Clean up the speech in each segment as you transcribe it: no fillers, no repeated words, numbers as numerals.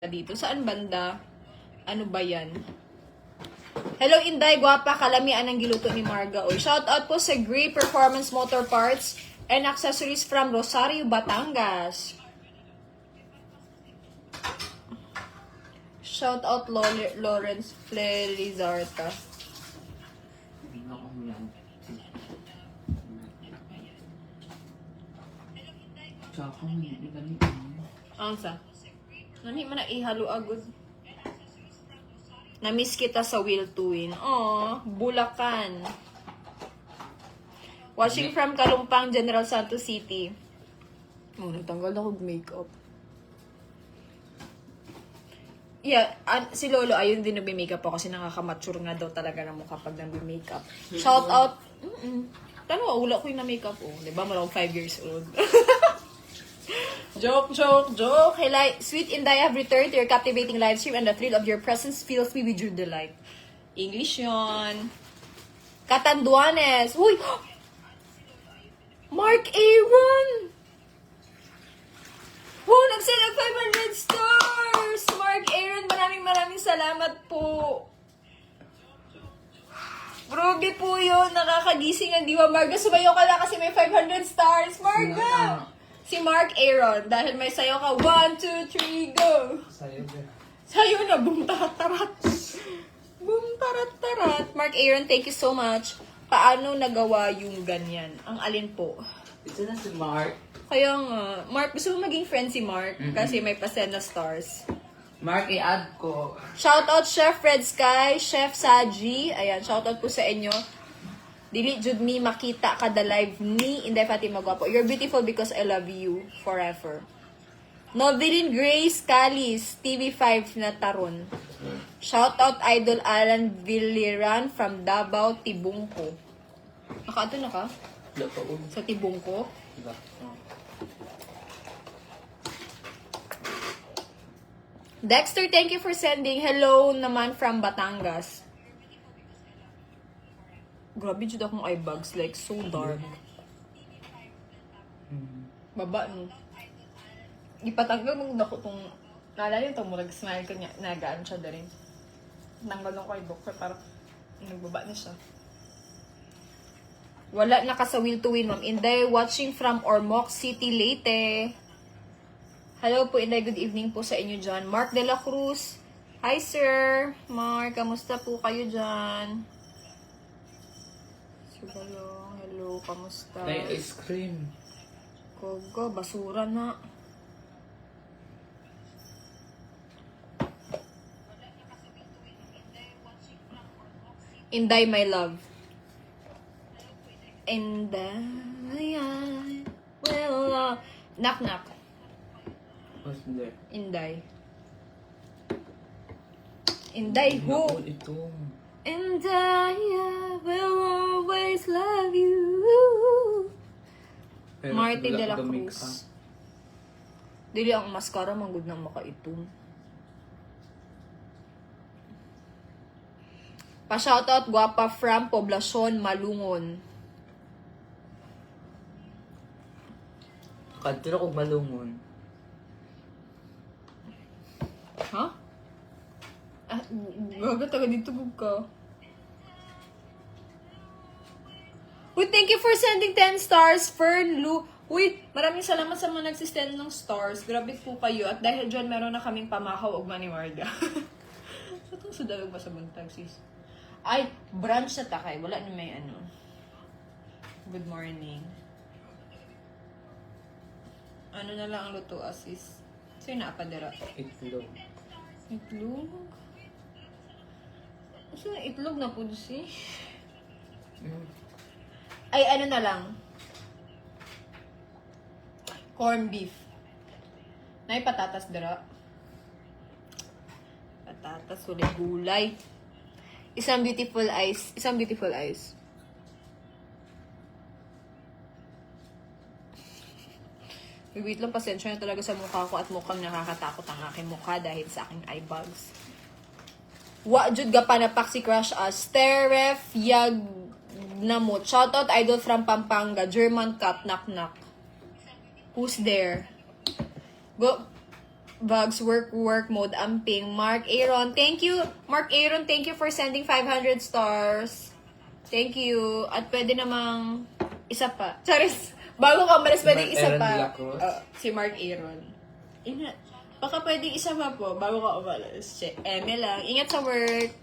dito. Saan banda? Ano ba yan? Hello, Inday. Gwapa. Kalamian ang giluto ni Marga. Oy, shout out po sa Great Performance Motor Parts and Accessories from Rosario, Batangas. Shout out Lawrence Flerizarta. Ang sa? Nani man na ihalo agad. Namiss kita sa Will Twin. Oh, Bulacan. Watching from Kalumpang, General Santos City. Oh, natanggal ako makeup. Yeah, si Lolo ayun din nagbe-makeup ako kasi nakaka-mature nga daw talaga ng mukha pag nagbe-makeup. Shout out. Tano, wala ko yung na-makeup. Oh, di ba? Marang 5 years old. Joke. Hey, Sweet Inday, have returned to your captivating live stream and the thrill of your presence fills me with your delight. English yon. Catanduanes. Uy! Mark Aaron! Wow, nagsend ng 500 stars! Mark Aaron, maraming salamat po. Grabe po yun. Nakakagising ang Diwa Marga. Sumayo ka lang kasi may 500 stars. Marga! Si Mark Aaron. Dahil may sayo ka. 1, 2, 3, go! Sayo na. Boom, tarat-tarat. Boom, tarat-tarat. Mark Aaron, thank you so much. Paano nagawa yung ganyan? Ang alin po? Ito na si Mark. Kaya nga. Mark, gusto mo maging friend si Mark? Kasi may pasend na stars. Mark, i-add ko. Shoutout Chef Red Sky, Chef Saji. Ayan, shoutout po sa inyo. Dili jud mi makita kada live ni Inday Fatima Guapo. You're beautiful because I love you forever. Novelin Grace Calis, TV5 na taron. Shoutout Idol Alan Villiran from Davao, Tibungko. Nakato na ka? Sa Tibungko? Diba? Dexter, thank you for sending. Hello naman from Batangas. Grabe jud akong eye bags, like so dark. Baba no. Ipatanggal mo na ko tong naalala yung murag smile ko niya, nagaan siya din. Tanggal ko kay doctor para nagbaba na siya. Wala na ka sa Will to Win, Ma'am Inday. Watching from Ormoc City, Leyte. Hello po, Inday. Good evening po sa inyo dyan. Mark De La Cruz. Hi, sir. Mark, kamusta po kayo dyan? Hello, kamusta? May ice cream. Kogo, basura na. Inday, my love. Inday, well, knock. What's there? Inday. Inday, who? Naku, ito. And I will always love you. Pero Martin wala De La ko make-up. Cruz. Dili ang mascara manggod nang makaitom. Pa-shoutout Guapa from Poblacion, Malungon. Kadto ko malungon. Ha? Gaga taga dito ka. Uy, thank you for sending 10 stars, Fern Lu. Uy, maraming salamat sa mga nagsisend ng stars. Grabe po kayo. At dahil dyan, meron na kaming pamahaw og maniwarda. So, itong sudalog ba sa buntag, sis? Ay, brunch na takay. Wala na may ano. Good morning. Ano na lang ang luto, sis? Sa'yo na apadera. Itlog. Itlog? Saan na itlog na po, si? Ay, ano na lang. Corn beef. Nay patatas dara. Patatas, ulit gulay. Isang beautiful eyes. Wait lang, pasensya na talaga sa mukha ko at mukhang nakakatakot ang aking mukha dahil sa aking eye bags. Wa jud ga panapak si crush as Teref Yag Namot. Shoutout idol from Pampanga, German Cup, knock. Who's there? Go. Bugs, work mode, amping. Mark Aaron, thank you. Mark Aaron, thank you for sending 500 stars. Thank you. At pwede namang isa pa. Charis, bago ka umalis, Si pwede Mark isa Aaron pa. de la Cruz? Si Mark Aaron. Baka pwede isa pa po, bago ka umalis. Eme lang. Ingat sa work.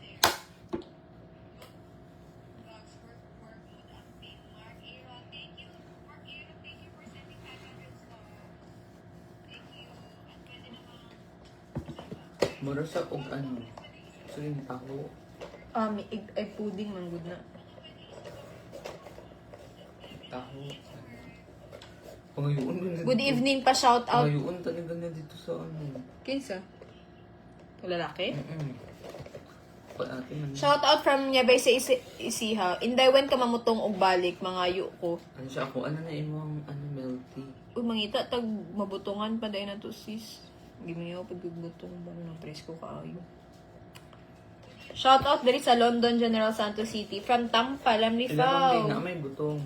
Mura sa og ano. So yung taho. May egg pudding man good na. Taho. Pangayoon. Good evening pa, shout out. Pangayoon talaga na dito sa ano. Kinsa? Lalaki? Pag-ate man. Shout out from Nyabay sa Isiha. Inday when ka mamutong og balik, mga yu ko. Ano siya ako? Ano na imong ano melty? Uy, mangita, tag mabutungan pa dahil na to, sis. Gimiyaw, pagbutong ba ng presko kaayo. Shout out dari sa London, General Santos City. From Tampa, Lamli Ilan ang day na Fao. may butong.